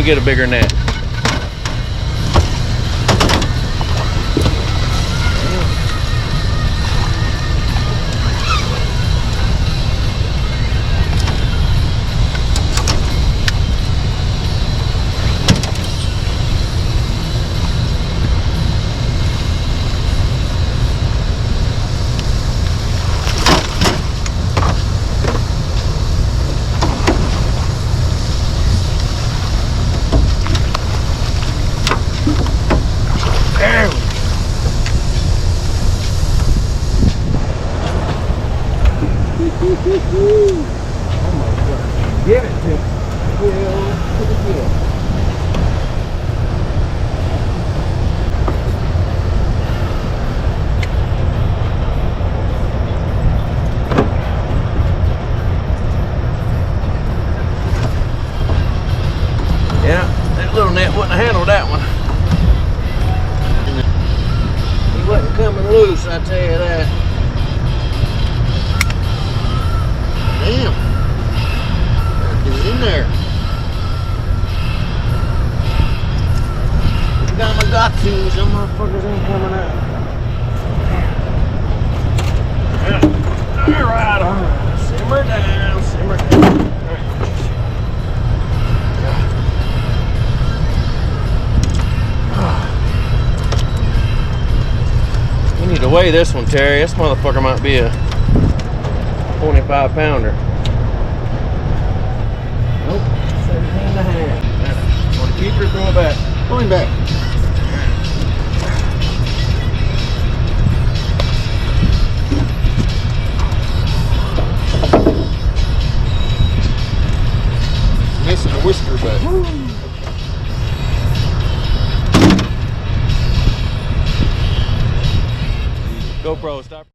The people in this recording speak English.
me get a bigger net. There we go. Almost gonna get it to the hill. Yeah, that little net wouldn't have handled that one. He wasn't coming loose, I tell you that. Damn. Gotta get it in there. Every time I got to, some motherfuckers ain't coming out. Alright, alright. Simmer down, simmer down. You need to weigh this one, Terry. This motherfucker might be a 25 pounder. Nope, 17 and a half. Want to keep her, throw it back. Going back. Missing a whisker, but. GoPro, stop.